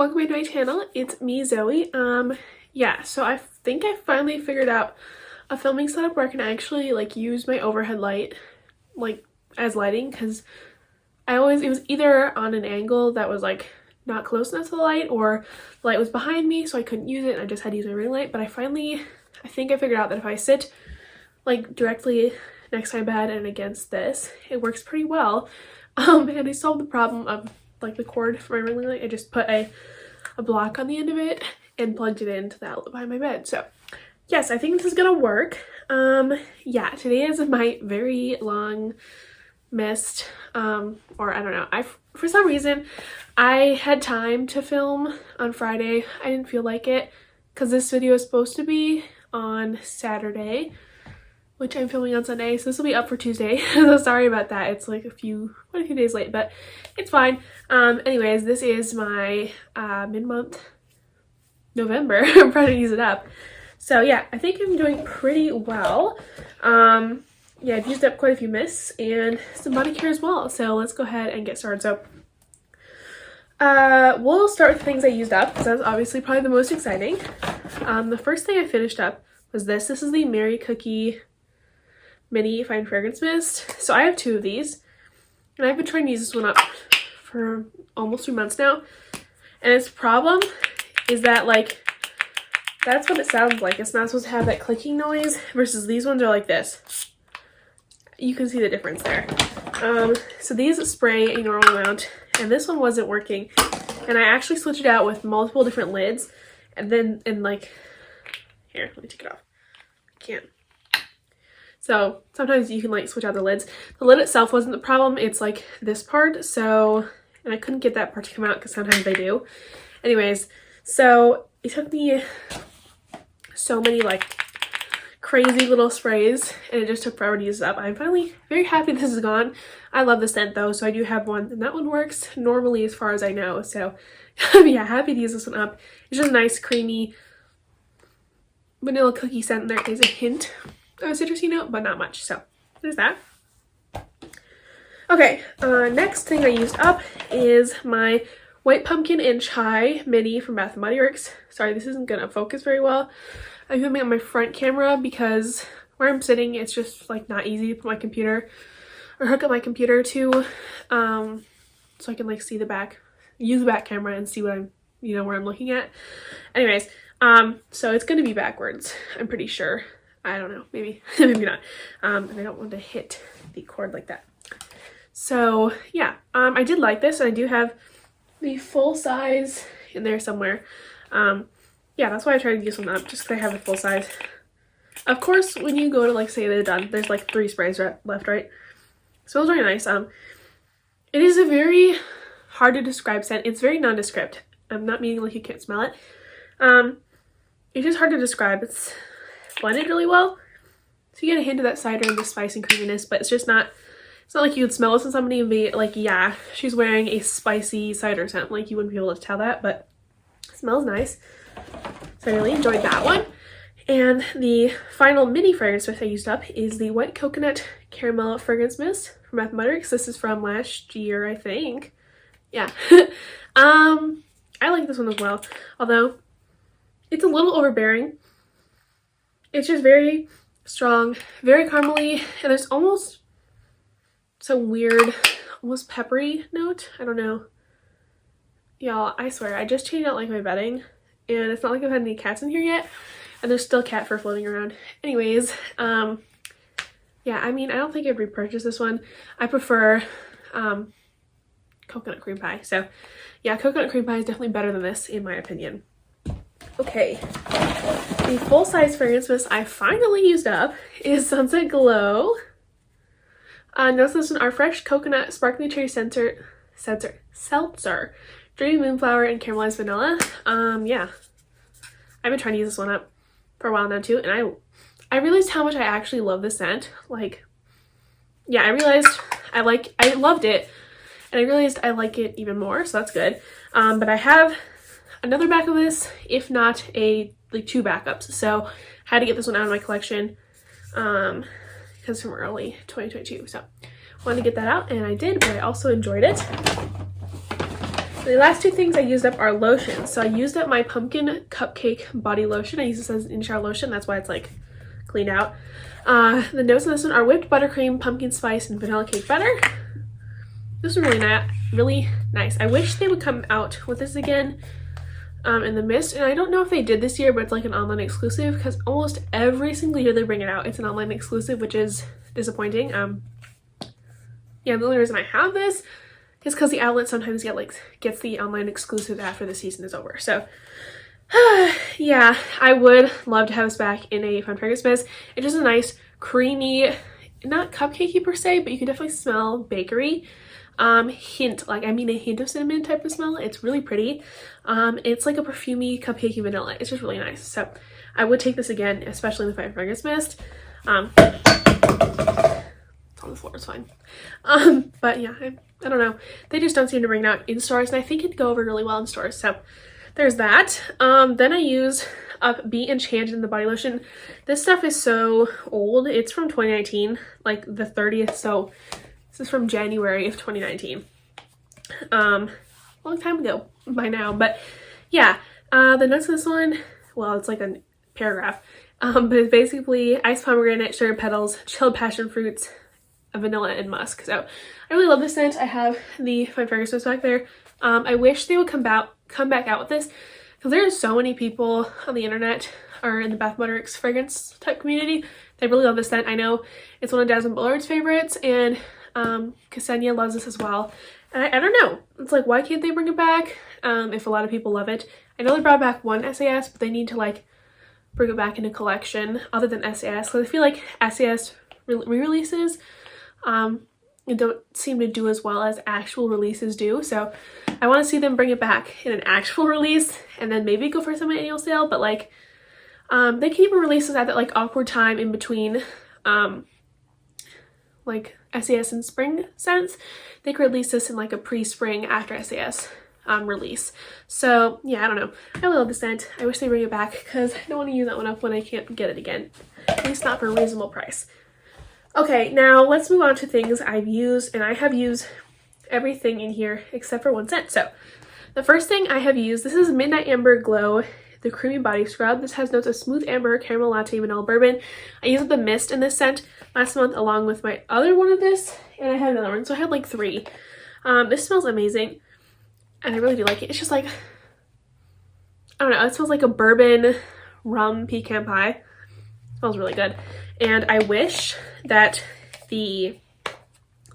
welcome back to my channel. It's me, Zoe. Yeah, so I think I finally figured out a filming setup where I can actually like use my overhead light like as lighting, because it was either on an angle that was like not close enough to the light, or the light was behind me so I couldn't use it and I just had to use my ring light. But I think I figured out that if I sit like directly next to my bed and against this, it works pretty well. And I solved the problem of like the cord for my ring light. I just put a block on the end of it and plugged it into the outlet behind my bed. So yes, I think this is gonna work. Yeah, today is my very long missed, or I don't know, for some reason I had time to film on Friday. I didn't feel like it because this video is supposed to be on Saturday, which I'm filming on Sunday, so this will be up for Tuesday. So sorry about that. It's like quite a few days late, but it's fine. Anyways, this is my mid-month November. I'm trying to use it up. So yeah, I think I'm doing pretty well. Yeah, I've used up quite a few mists and some body care as well. So let's go ahead and get started. So we'll start with things I used up, because that's obviously probably the most exciting. The first thing I finished up was this. This is the Mary Cookie Mini Fine Fragrance Mist. So I have two of these, and I've been trying to use this one up for almost 3 months now. And its problem is that like, that's what it sounds like. It's not supposed to have that clicking noise, versus these ones are like this. You can see the difference there. So these spray a normal amount, and this one wasn't working. And I actually switched it out with multiple different lids, and then here, let me take it off. I can't. So sometimes you can like switch out the lids. The lid itself wasn't the problem, it's like this part. So, and I couldn't get that part to come out because sometimes they do. Anyways, so it took me so many like crazy little sprays, and it just took forever to use it up. I'm finally very happy this is gone. I love the scent though, so I do have one, and that one works normally as far as I know. So yeah, happy to use this one up. It's just a nice creamy vanilla cookie scent, and there is a hint of a citrusy note, but not much. So there's that. Okay, next thing I used up is my White Pumpkin and Chai Mini from Bath & Body Works. Sorry, this isn't gonna focus very well. I'm filming on my front camera because where I'm sitting, it's just like not easy to put my computer or hook up my computer to, so I can like see the back, use the back camera and see what I'm, where I'm looking at. Anyways, so it's gonna be backwards, I'm pretty sure. I don't know, maybe, maybe not. And I don't want to hit the cord like that. So yeah, I did like this, and I do have the full size in there somewhere. Yeah, that's why I tried to use one up, just because I have the full size. Of course, when you go to like say they're done, there's like 3 sprays left, right? Smells really nice. It is a very hard to describe scent. It's very nondescript. I'm not meaning like you can't smell it. It's just hard to describe. It's blended really well, so you get a hint of that cider and the spice and creaminess, but it's not like you would smell this in somebody and be like, yeah, she's wearing a spicy cider scent. Like, you wouldn't be able to tell that, but it smells nice. So I really enjoyed that one. And the final mini fragrance mist I used up is the White Coconut Caramel Fragrance Mist from Bath & Body Works. This is from last year, I think. Yeah. I like this one as well, although it's a little overbearing. It's just very strong, very caramely, and there's almost some weird, almost peppery note. I don't know. Y'all, I swear, I just changed out like my bedding, and it's not like I've had any cats in here yet, and there's still cat fur floating around. Anyways, yeah, I mean, I don't think I'd repurchase this one. I prefer coconut cream pie. So yeah, coconut cream pie is definitely better than this in my opinion. Okay, the full-size fragrance mist I finally used up is Sunset Glow. Notice this one, our fresh coconut sparkling cherry seltzer, dreamy moonflower, and caramelized vanilla. Yeah, I've been trying to use this one up for a while now too, and I realized how much I actually love this scent. Like, yeah, I realized I loved it, and I realized I like it even more, so that's good. But I have another back of this, if not like 2 backups, so I had to get this one out of my collection because from early 2022, so wanted to get that out, and I did, but I also enjoyed it. The last two things I used up are lotions. So I used up my pumpkin cupcake body lotion. I used this as an in-shower lotion. That's why it's like cleaned out. The notes of this one are whipped buttercream, pumpkin spice, and vanilla cake butter. This is really nice. I wish they would come out with this again in the mist. And I don't know if they did this year, but it's like an online exclusive because almost every single year they bring it out. It's an online exclusive, which is disappointing. Yeah, the only reason I have this is because the outlet sometimes gets the online exclusive after the season is over. So yeah, I would love to have this back in a fun fragrance mist. It's just a nice creamy, not cupcakey per se, but you can definitely smell bakery hint, like I mean a hint of cinnamon type of smell. It's really pretty. It's like a perfumey cupcakey vanilla. It's just really nice. So I would take this again, especially in the fun fragrance mist. It's on the floor, it's fine. But yeah, I don't know. They just don't seem to bring it out in stores, and I think it'd go over really well in stores. So there's that. Then I use up Be Enchanted in the body lotion. This stuff is so old. It's from 2019, like the 30th. So this is from January of 2019. Long time ago by now. But yeah, the notes of this one, well, it's like a paragraph. But it's basically iced pomegranate, sugar petals, chilled passion fruits, vanilla, and musk. So I really love this scent. I have the fine fragrance mist back there. I wish they would come back out with this because there are so many people on the internet or in the Bath & Body Works fragrance type community. They really love this scent. I know it's one of Jasmine Bullard's favorites, and Ksenia loves this as well. And I don't know. It's like, why can't they bring it back if a lot of people love it? I know they brought back one SAS, but they need to like bring it back in a collection other than SAS, because I feel like SAS re-releases don't seem to do as well as actual releases do. So I want to see them bring it back in an actual release and then maybe go for some annual sale. But like they can even release this at that like awkward time in between like SAS and spring scents. They could release this in like a pre-spring after SAS release. So yeah, I don't know. I really love the scent. I wish they bring it back because I don't want to use that one up when I can't get it again. At least not for a reasonable price. Okay, now let's move on to things I've used, and I have used everything in here except for one scent. So the first thing I have used, this is Midnight Amber Glow, the creamy body scrub. This has notes of smooth amber, caramel latte, vanilla bourbon. I used the mist in this scent last month along with my other one of this, and I had another one, so I had like 3. This smells amazing, and I really do like it. It's just like, I don't know, it smells like a bourbon rum pecan pie. It smells really good. And I wish that the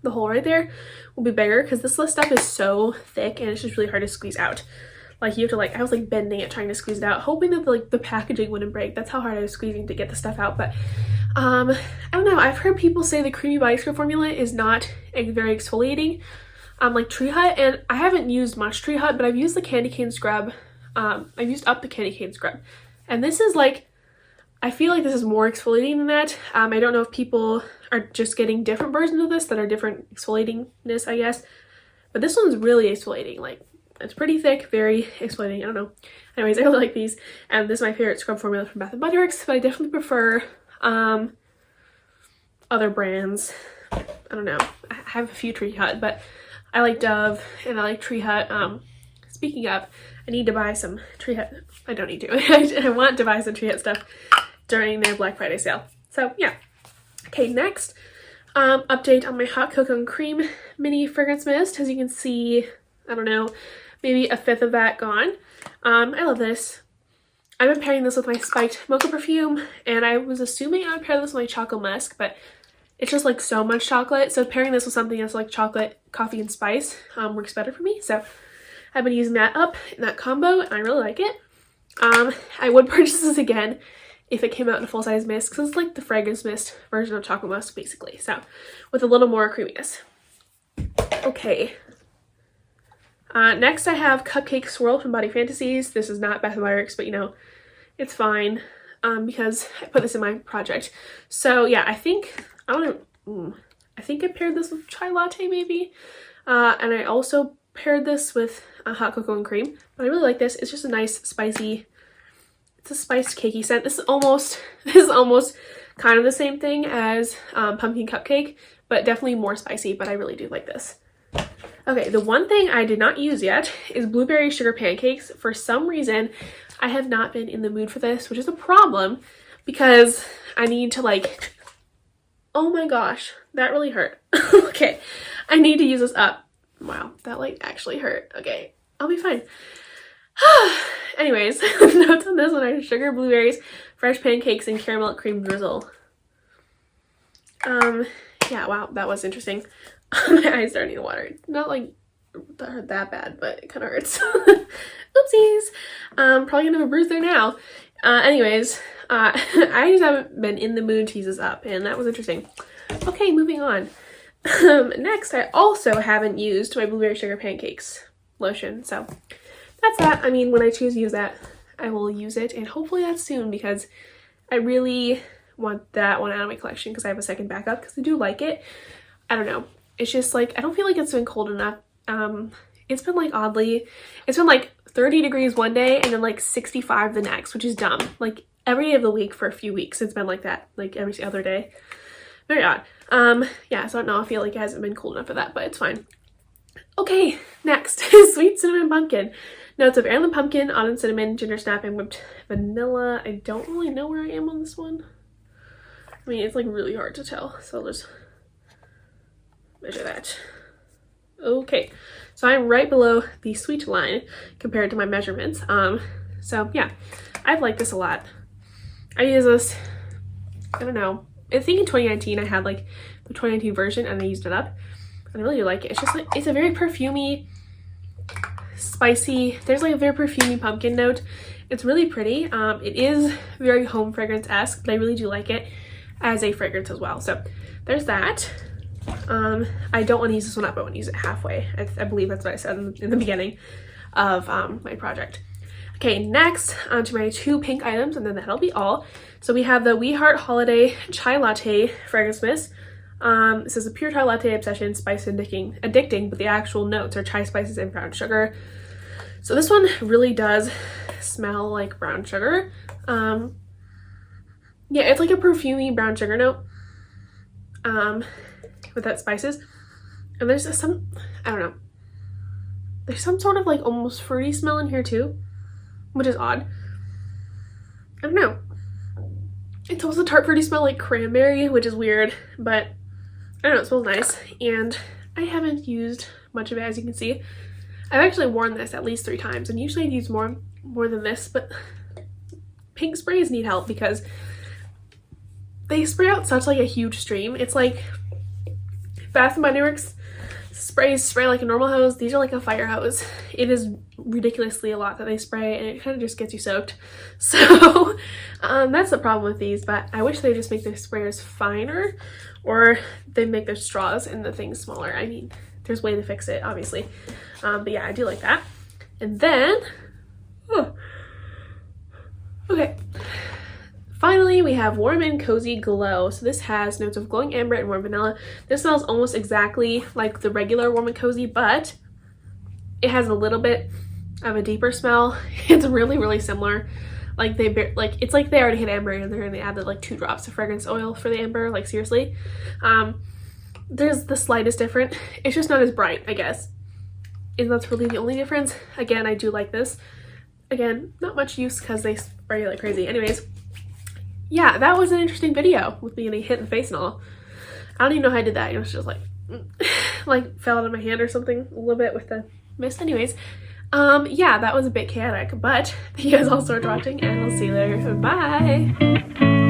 hole right there will be bigger because this stuff is so thick and it's just really hard to squeeze out. Like you have to like, I was like bending it trying to squeeze it out, hoping that the packaging wouldn't break. That's how hard I was squeezing to get the stuff out. But I don't know. I've heard people say the creamy body scrub formula is not very exfoliating, like Tree Hut, and I haven't used much Tree Hut, but I've used the candy cane scrub. I've used up the candy cane scrub, and this is like, I feel like this is more exfoliating than that. I don't know if people are just getting different versions of this that are different exfoliatingness, I guess. But this one's really exfoliating. Like, it's pretty thick, very exfoliating. I don't know. Anyways, I really like these. And this is my favorite scrub formula from Bath & Body Works. But I definitely prefer other brands. I don't know. I have a few Tree Hut, but I like Dove and I like Tree Hut. Speaking of, I need to buy some Tree Hut. I don't need to. I want to buy some Tree Hut stuff during their Black Friday sale. So yeah. Okay, next, update on my hot cocoa and cream mini fragrance mist. As you can see, I don't know, maybe a fifth of that gone. I love this. I've been pairing this with my spiked mocha perfume, and I was assuming I would pair this with my chocolate musk, but it's just like so much chocolate. So pairing this with something that's like chocolate, coffee, and spice works better for me. So I've been using that up in that combo, and I really like it. I would purchase this again if it came out in a full-size mist, because it's like the fragrance mist version of chocolate musk, basically. So with a little more creaminess. Okay. Next I have Cupcake Swirl from Body Fantasies. This is not Bath & Body Works, but you know, it's fine because I put this in my project. So yeah, I think I paired this with chai latte maybe. And I also paired this with hot cocoa and cream. But I really like this. It's just a nice spicy, it's a spiced cakey scent. This is almost kind of the same thing as pumpkin cupcake, but definitely more spicy, but I really do like this. Okay, the one thing I did not use yet is blueberry sugar pancakes. For some reason, I have not been in the mood for this, which is a problem because I need to like, oh my gosh, that really hurt. Okay, I need to use this up. Wow, that like actually hurt. Okay, I'll be fine. Anyways, notes on this one are sugar, blueberries, fresh pancakes, and caramel cream drizzle. Yeah, wow, that was interesting. My eyes starting to water. Not like that hurt that bad, but it kind of hurts. Oopsies. Probably gonna have a bruise there now. Anyways, I just haven't been in the mood to use this up, and that was interesting. Okay, moving on. Next, I also haven't used my blueberry sugar pancakes lotion, so that's that. I mean, when I choose to use that, I will use it, and hopefully that's soon because I really want that one out of my collection because I have a second backup because I do like it. I don't know. It's just like, I don't feel like it's been cold enough. It's been like oddly, it's been like 30 degrees one day and then like 65 the next, which is dumb. Like every day of the week for a few weeks, it's been like that, like every other day. Very odd. Yeah, so I don't know, I feel like it hasn't been cold enough for that, but it's fine. Okay, next, sweet cinnamon pumpkin. Notes of heirloom pumpkin, almond cinnamon, ginger snap, and whipped vanilla. I don't really know where I am on this one. I mean, it's like really hard to tell, so I'll just measure that. Okay, so I'm right below the sweet line compared to my measurements. So yeah, I've liked this a lot. I use this, I don't know, I think in 2019 I had like the 2019 version and I used it up. And I really do like it. It's just like, it's a very perfumey, spicy, there's like a very perfumey pumpkin note. It's really pretty. It is very home fragrance-esque, but I really do like it as a fragrance as well. So there's that. I don't want to use this one up, I want to use it halfway. I believe that's what I said in the beginning of my project. Okay, next onto my two pink items, and then that'll be all. So we have the We Heart Holiday Chai Latte Fragrance Mist. This is a pure chai latte obsession, spice addicting, but the actual notes are chai spices and brown sugar. So this one really does smell like brown sugar. Yeah, it's like a perfumey brown sugar note. With that spices, and there's some, I don't know, there's some sort of like almost fruity smell in here too, which is odd. I don't know, it's almost a tart fruity smell like cranberry, which is weird, but I don't know, it smells nice. And I haven't used much of it, as you can see. I've actually worn this at least 3 times, and usually I'd use more than this, but pink sprays need help because they spray out such like a huge stream. It's like Bath & Body Works sprays spray like a normal hose. These are like a fire hose. It is ridiculously a lot that they spray, and it kind of just gets you soaked. So that's the problem with these, but I wish they just make their sprayers finer, or they make their straws and the things smaller. I mean, there's a way to fix it, obviously. But yeah, I do like that. And then, okay. Finally, we have Warm and Cozy Glow. So this has notes of glowing amber and warm vanilla. This smells almost exactly like the regular Warm and Cozy, but it has a little bit of a deeper smell. It's really, really similar. Like it's like they already had amber in there and they added like 2 drops of fragrance oil for the amber. Like seriously, there's the slightest difference. It's just not as bright, I guess. And that's really the only difference. Again, I do like this. Again, not much use because they spray like crazy. Anyways. Yeah, that was an interesting video with me getting hit in the face and all. I don't even know how I did that. It was just like fell out of my hand or something a little bit with the mist. Anyways, yeah, that was a bit chaotic, but thank you guys all so much for watching, and I'll see you later. Bye!